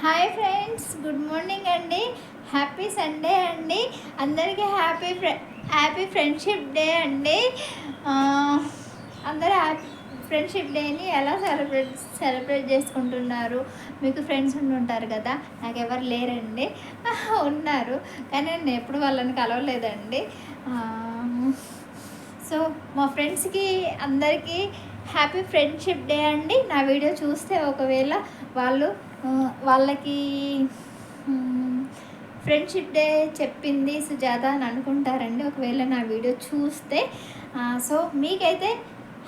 Hi friends, good morning అండి. Happy Sunday అండి. అందరికీ హ్యాపీ ఫ్రెండ్షిప్ డే అండి. ఆ, అందరూ ఫ్రెండ్షిప్ డేని ఎలా సెలబ్రేట్ చేసుకుంటున్నారు? మీకు ఫ్రెండ్స్ ఉంటారు కదా, నాకు ఎవరు లేరండి. ఉన్నారు కానీ నేను ఎప్పుడు వాళ్ళని కలవలేదండి. సో మా ఫ్రెండ్స్కి అందరికీ హ్యాపీ ఫ్రెండ్షిప్ డే అండి. నా వీడియో చూస్తే ఒకవేళ వాళ్ళకి ఫ్రెండ్షిప్ డే చెప్పింది సుజాత అని అనుకుంటారండి, ఒకవేళ నా వీడియో చూస్తే. సో మీకైతే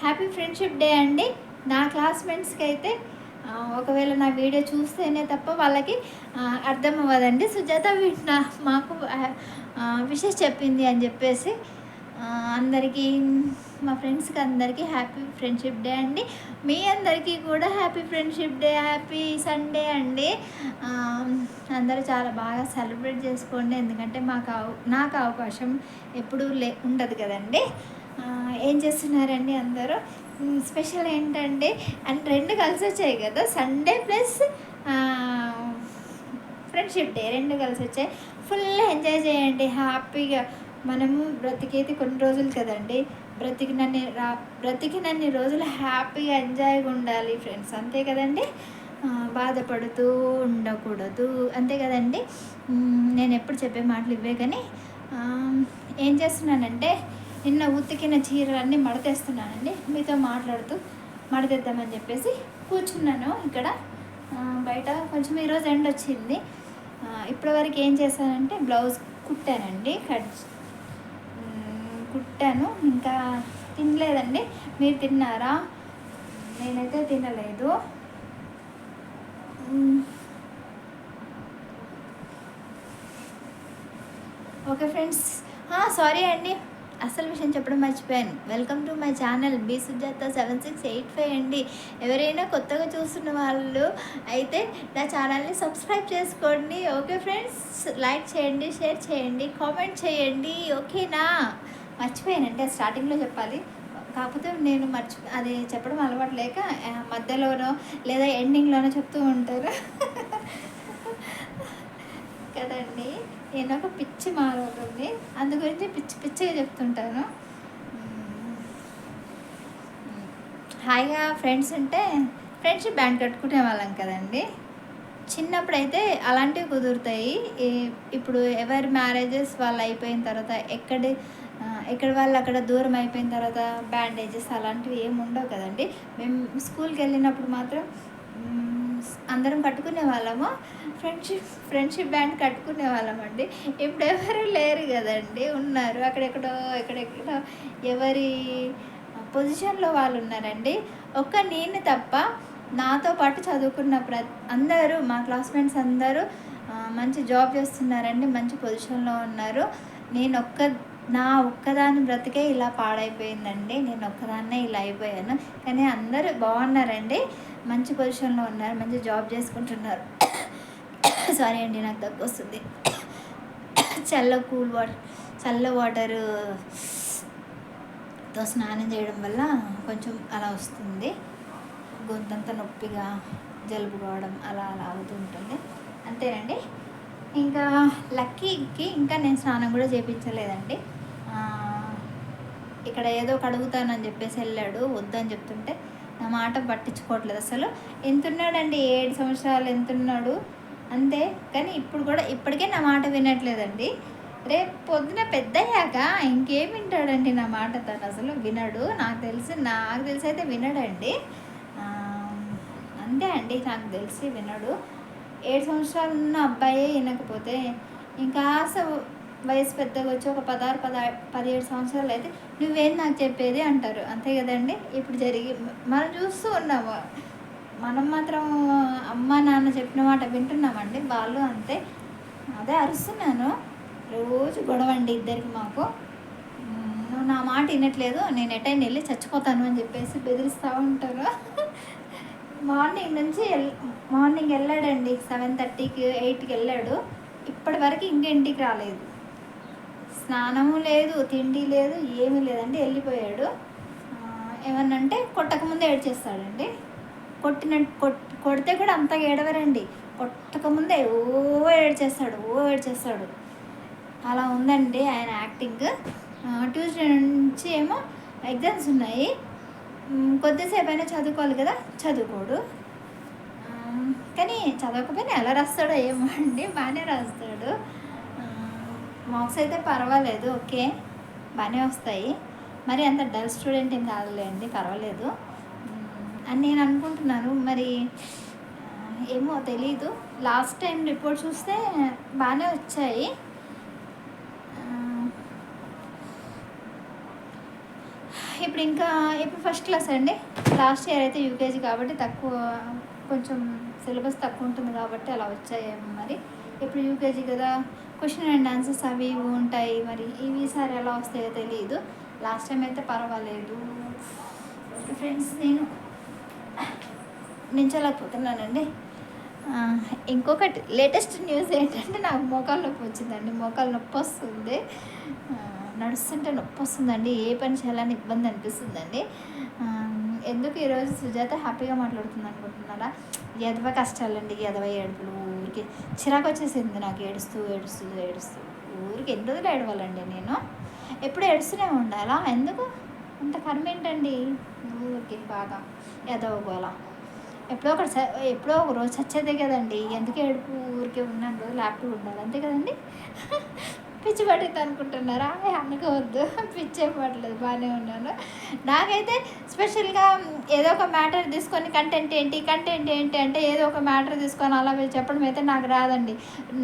హ్యాపీ ఫ్రెండ్షిప్ డే అండి. నా క్లాస్మేట్స్కి అయితే ఒకవేళ నా వీడియో చూస్తేనే తప్ప వాళ్ళకి అర్థం అవ్వదండి. సుజాత మాకు విషెస్ చెప్పింది అని చెప్పేసి అందరికీ, మా ఫ్రెండ్స్కి అందరికీ హ్యాపీ ఫ్రెండ్షిప్ డే అండి. మీ అందరికీ కూడా happy friendship day, happy Sunday అండి. అందరూ చాలా బాగా సెలబ్రేట్ చేసుకోండి, ఎందుకంటే నాకు అవకాశం ఎప్పుడూ ఉండదు కదండి. ఏం చేస్తున్నారండి అందరూ? స్పెషల్ ఏంటంటే అండ్ రెండు కలిసి వచ్చాయి కదా, సండే ప్లస్ ఫ్రెండ్షిప్ డే రెండు కలిసి వచ్చాయి. ఫుల్ ఎంజాయ్ చేయండి హ్యాపీగా. మనము బ్రతికేది కొన్ని రోజులు కదండి, బ్రతికినన్ని రోజులు హ్యాపీగా ఎంజాయ్గా ఉండాలి ఫ్రెండ్స్, అంతే కదండి. బాధపడుతూ ఉండకూడదు, అంతే కదండి. నేను ఎప్పుడు చెప్పే మాటలు ఇవే. కానీ ఏం చేస్తున్నానంటే, నిన్న ఉతికిన చీరలన్నీ మడతేస్తున్నానండి. మీతో మాట్లాడుతూ మడతేద్దామని చెప్పేసి కూర్చున్నాను ఇక్కడ బయట. కొంచెం ఈరోజు ఎండ వచ్చింది. ఇప్పటివరకు ఏం చేశానంటే బ్లౌజ్ కుట్టానండి, కుట్టాను. ఇంకా తినలేదండి. మీరు తిన్నారా? నేనైతే తినలేదు. ఓకే ఫ్రెండ్స్, సారీ అండి, అసలు విషయం చెప్పడం మర్చిపోయాను. Welcome to my channel B Sujatha 7685 అండి. ఎవరైనా కొత్తగా చూస్తున్న వాళ్ళు అయితే నా ఛానల్ని సబ్స్క్రైబ్ చేసుకోండి. ఓకే ఫ్రెండ్స్, లైక్ చేయండి, షేర్ చేయండి, కామెంట్ చేయండి. ఓకేనా? మర్చిపోయానంటే స్టార్టింగ్లో చెప్పాలి, కాకపోతే నేను అది చెప్పడం అలవాటు లేక మధ్యలోనో లేదా ఎండింగ్లోనో చెప్తూ ఉంటారు కదండి. నేను ఒక పిచ్చి మారవుతుంది, అందు గురించి పిచ్చిగా చెప్తుంటాను. హాయిగా ఫ్రెండ్స్ ఉంటే ఫ్రెండ్షిప్ బ్యాండ్ కట్టుకునే వాళ్ళం కదండి. చిన్నప్పుడైతే అలాంటివి కుదురుతాయి. ఇప్పుడు ఎవరి మ్యారేజెస్ వాళ్ళు అయిపోయిన తర్వాత ఎక్కడ వాళ్ళు అక్కడ దూరం అయిపోయిన తర్వాత బ్యాండేజెస్ అలాంటివి ఏమి ఉండవు కదండి. మేము స్కూల్కి వెళ్ళినప్పుడు మాత్రం అందరం కట్టుకునే వాళ్ళము, ఫ్రెండ్షిప్ బ్యాండ్ కట్టుకునే వాళ్ళం అండి. ఇప్పుడు ఎవరు లేరు కదండి, ఉన్నారు ఎక్కడెక్కడో ఎవరి పొజిషన్లో వాళ్ళు ఉన్నారండి. నేను తప్ప నాతో పాటు చదువుకున్న అందరూ, మా క్లాస్మేట్స్ అందరూ మంచి జాబ్ చేస్తున్నారండి, మంచి పొజిషన్లో ఉన్నారు. నా ఒక్కదాని బ్రతికే ఇలా పాడైపోయిందండి. నేను ఒక్కదాన్నే ఇలా అయిపోయాను. కానీ అందరూ బాగున్నారండి, మంచి పొజిషన్లో ఉన్నారు, మంచి జాబ్ చేసుకుంటున్నారు. సారీ అండి, నాకు దగ్గు వస్తుంది. చల్ల వాటర్తో స్నానం చేయడం వల్ల కొంచెం అలా వస్తుంది. గొంతంతా నొప్పిగా, జలుబు కావడం అలా అవుతుంటుంది, అంతేనండి. ఇంకా లక్కీకి ఇంకా నేను స్నానం కూడా చేయించలేదండి. ఇక్కడ ఏదో కడుగుతానని చెప్పేసి వెళ్ళాడు, వద్దని చెప్తుంటే నా మాట పట్టించుకోవట్లేదు అసలు. ఎంతున్నాడండి, 7 సంవత్సరాలు ఎంతున్నాడు అంతే. కానీ ఇప్పటికే నా మాట వినట్లేదండి. రేపు పొద్దున పెద్దయ్యాక ఇంకేం వింటాడండి నా మాట? తను అసలు వినడు, నాకు తెలిసి అయితే వినడండి. అంతే అండి, నాకు తెలిసి వినడు. 7 సంవత్సరాలు ఉన్న అబ్బాయే వినకపోతే ఇంకా వయసు పెద్దగా వచ్చి ఒక 16-17 సంవత్సరాలు అయితే నువ్వేం నాకు చెప్పేది అంటారు, అంతే కదండి. ఇప్పుడు మనం చూస్తూ ఉన్నాము. మనం మాత్రం అమ్మ నాన్న చెప్పిన మాట వింటున్నామండి, వాళ్ళు అంతే. అదే అరుస్తున్నాను, రోజు గొడవ అండి ఇద్దరికి మాకు. నువ్వు నా మాట వినట్లేదు, నేను ఎటైనా వెళ్ళి చచ్చిపోతాను అని చెప్పేసి బెదిరిస్తూ ఉంటారు. మార్నింగ్ వెళ్ళాడండి, 7:30కి 8కి వెళ్ళాడు. ఇప్పటి వరకు ఇంటికి రాలేదు. స్నానము లేదు, తిండి లేదు, ఏమీ లేదండి, వెళ్ళిపోయాడు. ఏమన్నంటే కొట్టకముందే ఏడ్చేస్తాడండి. కొడితే కూడా అంతగా ఏడవరండి, కొట్టకముందే ఓ ఏడ్చేస్తాడు. అలా ఉందండి ఆయన యాక్టింగ్. ట్యూస్డే నుంచి ఏమో ఎగ్జామ్స్ ఉన్నాయి, కొద్దిసేపు అయినా చదువుకోవాలి కదా, చదువుకోడు. కానీ చదవకపోయినా ఎలా రాస్తాడో ఏమో అండి, బాగానే రాస్తాడు. మార్క్స్ అయితే పర్వాలేదు, ఓకే బాగానే వస్తాయి. మరి అంత డల్ స్టూడెంట్ ఏం కాదులేండి, పర్వాలేదు అని నేను అనుకుంటున్నాను. మరి ఏమో తెలీదు. లాస్ట్ టైం రిపోర్ట్ చూస్తే బాగానే వచ్చాయి. ఇప్పుడు ఫస్ట్ క్లాస్ అండి. లాస్ట్ ఇయర్ అయితే యూకేజీ కాబట్టి తక్కువ, కొంచెం సిలబస్ తక్కువ ఉంటుంది కాబట్టి అలా వచ్చాయేమో. మరి ఇప్పుడు యూకేజీ కదా, క్వశ్చన్ అండ్ ఆన్సర్స్ అవి ఇవి ఉంటాయి. మరి ఈసారి ఎలా వస్తాయో తెలియదు. లాస్ట్ టైం అయితే పర్వాలేదు. ఫ్రెండ్స్ నేను నించోలేకపోతున్నానండి. ఇంకొకటి లేటెస్ట్ న్యూస్ ఏంటంటే, నాకు మోకాలు నొప్పి వచ్చిందండి. మోకాలు నొప్పి వస్తుంది, నడుస్తుంటే నొప్పి వస్తుందండి. ఏ పని చేయాలని ఇబ్బంది అనిపిస్తుందండి. ఎందుకు ఈరోజు సుజాత హ్యాపీగా మాట్లాడుతుంది అనుకుంటున్నారా? ఎదవ కష్టాలండి, ఎదవ ఏడుపులు. ఊరికి చిరాకు వచ్చేసింది నాకు, ఏడుస్తూ ఊరికి ఎన్ని రోజులు ఏడవాలండి నేను? ఎప్పుడు ఏడుస్తూనే ఉండాలా? ఎందుకు అంత కర్మ ఏంటండి ఊరికి? బాగా ఎదవ గోల. ఎప్పుడో ఒక రోజు చచ్చేదే కదండి, ఎందుకు ఏడుపు? ఊరికే ఉన్న రోజులు హ్యాపీగా ఉండాలి, అంతే కదండి. పిచ్చి పట్టింది అనుకుంటున్నారా? అనుకోవద్దు, పిచ్చే పడలేదు, బాగానే ఉన్నాను. నాకైతే స్పెషల్గా ఏదో ఒక మ్యాటర్ తీసుకొని కంటెంట్ ఏంటి అంటే ఏదో ఒక మ్యాటర్ తీసుకొని అలా చెప్పడం అయితే నాకు రాదండి.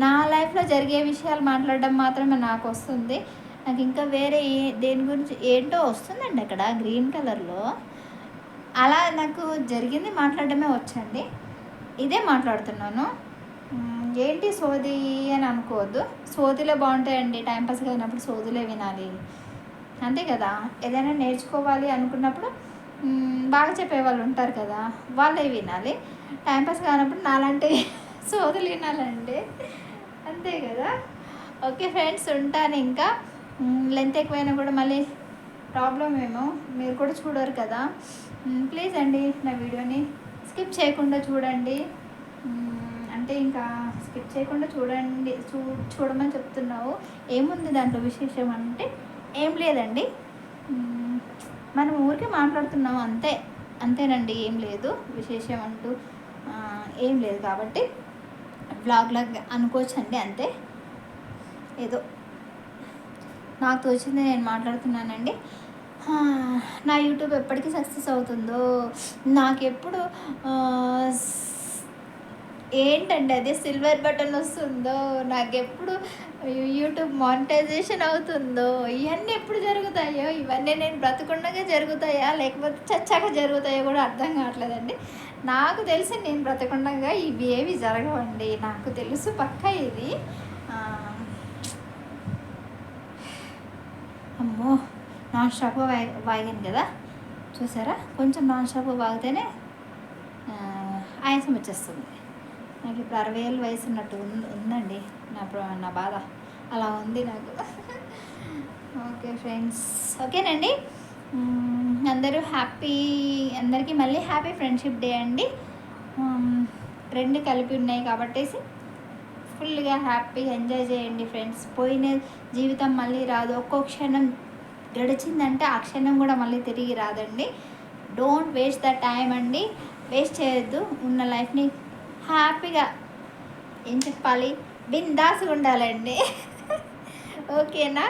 నా లైఫ్లో జరిగే విషయాలు మాట్లాడడం మాత్రమే నాకు వస్తుంది. నాకు ఇంకా వేరే దేని గురించి ఏంటో వస్తుందండి అక్కడ గ్రీన్ కలర్లో. అలా నాకు జరిగింది మాట్లాడడమే వచ్చండి, ఇదే మాట్లాడుతున్నాను. ఏంటి సోది అని అనుకోవద్దు. సోదిలే బాగుంటాయండి, టైంపాస్ అయినప్పుడు సోదిలే వినాలి, అంతే కదా. ఏదైనా నేర్చుకోవాలి అనుకున్నప్పుడు బాగా చెప్పేవాళ్ళు ఉంటారు కదా, వాళ్ళే వినాలి. టైంపాస్ కానప్పుడు నాలాంటి సోదులు వినాలండి, అంతే కదా. ఓకే ఫ్రెండ్స్, ఉంటాను. ఇంకా లెంత్ ఎక్కువైనా కూడా మళ్ళీ ప్రాబ్లం ఏమో, మీరు కూడా చూడరు కదా. ప్లీజ్ అండి నా వీడియోని స్కిప్ చేయకుండా చూడండి. అంటే ఇంకా స్కిప్ చేయకుండా చూడండి, చూడమని చెప్తున్నావు. ఏముంది దాంట్లో విశేషం అంటే? ఏం లేదండి, మనం ఊరికే మాట్లాడుతున్నాము అంతేనండి, ఏం లేదు విశేషం అంటూ ఏం లేదు. కాబట్టి బ్లాగ్ లాగా అనుకోవచ్చండి, అంతే. ఏదో నాకు తోచింది నేను మాట్లాడుతున్నానండి. నా యూట్యూబ్ ఎప్పటికీ సక్సెస్ అవుతుందో, నాకెప్పుడు ఏంటండి అదే సిల్వర్ బటన్ వస్తుందో, నాకెప్పుడు యూట్యూబ్ మానిటైజేషన్ అవుతుందో, ఇవన్నీ ఎప్పుడు జరుగుతాయో, ఇవన్నీ నేను బ్రతకుండగా జరుగుతాయా లేకపోతే చచ్చాక జరుగుతాయో కూడా అర్థం కావట్లేదండి. నాకు తెలిసి నేను బ్రతకుండగా ఇవి ఏవి జరగవండి, నాకు తెలుసు పక్కా ఇది. అమ్మో, నాన్ స్టాప్గా వాగాను కదా, చూసారా? కొంచెం నాన్ స్టాప్గా వాగితేనే ఆయాసం వచ్చేస్తుంది. నాకు ఇప్పుడు 60 ఏళ్ళ వయసు ఉన్నట్టు ఉందండి నా బాధ, అలా ఉంది నాకు. ఓకే ఫ్రెండ్స్, ఓకేనండి. అందరూ అందరికీ మళ్ళీ హ్యాపీ ఫ్రెండ్షిప్ డే అండి. రెండు కలిపి ఉన్నాయి కాబట్టి ఫుల్గా హ్యాపీగా ఎంజాయ్ చేయండి ఫ్రెండ్స్. పోయిన జీవితం మళ్ళీ రాదు, ఒక్కో క్షణం గడిచిందంటే ఆ క్షణం కూడా మళ్ళీ తిరిగి రాదండి. డోంట్ వేస్ట్ ద టైం అండి, వేస్ట్ చేయొద్దు. ఉన్న లైఫ్ని హ్యాపీగా, ఏం చెప్పాలి, బిందాస్గా ఉండాలండి. ఓకేనా?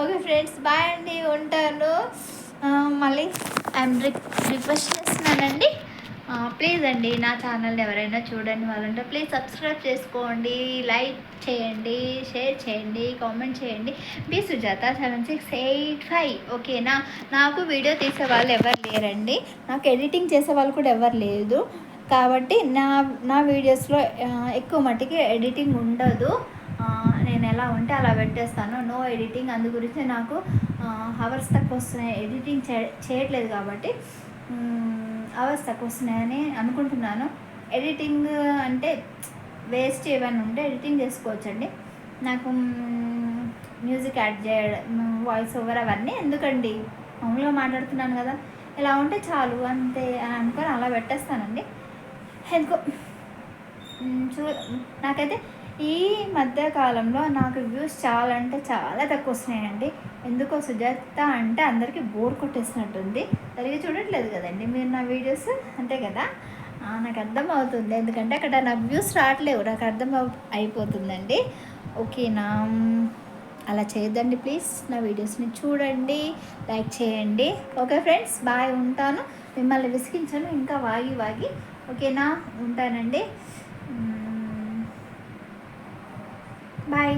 ఓకే ఫ్రెండ్స్, బాయ్ అండి, ఉంటాను. మళ్ళీ ఐఎమ్ రిక్వెస్ట్ చేస్తున్నానండి, ప్లీజ్ అండి నా ఛానల్ని ఎవరైనా చూడండి వాళ్ళంటే ప్లీజ్ సబ్స్క్రైబ్ చేసుకోండి, లైక్ చేయండి, షేర్ చేయండి, కామెంట్ చేయండి. బి సుజాత 7685. ఓకేనా? నాకు వీడియో తీసే వాళ్ళు ఎవరు లేరండి, నాకు ఎడిటింగ్ చేసే వాళ్ళు కూడా ఎవరు లేదు. కాబట్టి నా వీడియోస్లో ఎక్కువ మట్టికి ఎడిటింగ్ ఉండదు. నేను ఎలా ఉంటే అలా పెట్టేస్తాను, నో ఎడిటింగ్. అందు గురించి నాకు హవర్స్ తక్కువ వస్తున్నాయి, ఎడిటింగ్ చేయట్లేదు కాబట్టి అవర్స్ తక్కువ వస్తున్నాయని అనుకుంటున్నాను. ఎడిటింగ్ అంటే వేస్ట్ ఏమైనా ఉంటే ఎడిటింగ్ చేసుకోవచ్చండి. నాకు మ్యూజిక్ యాడ్ చేయడం, వాయిస్ ఓవర్ అవన్నీ ఎందుకండి, మామూలుగా మాట్లాడుతున్నాను కదా, ఇలా ఉంటే చాలు అంతే అని అనుకొని అలా పెట్టేస్తానండి. ఎందుకో చూ నాకైతే ఈ మధ్య కాలంలో నాకు వ్యూస్ చాలా అంటే చాలా తక్కువ వస్తున్నాయండి. ఎందుకో సుజాత అంటే అందరికీ బోర్ కొట్టేసినట్టుంది. సరిగ్గా చూడట్లేదు కదండి మీరు నా వీడియోస్, అంతే కదా. నాకు అర్థం అవుతుంది, ఎందుకంటే అక్కడ నాకు వ్యూస్ రావట్లేవు, నాకు అయిపోతుందండి. ఓకేనా, అలా చేయొద్దండి ప్లీజ్. నా వీడియోస్ని చూడండి, లైక్ చేయండి. ఓకే ఫ్రెండ్స్, బాయ్, ఉంటాను. మిమ్మల్ని విసిగించను ఇంకా వాగి వాగి. ఓకేనా, ఉంటానండి. బాయ్.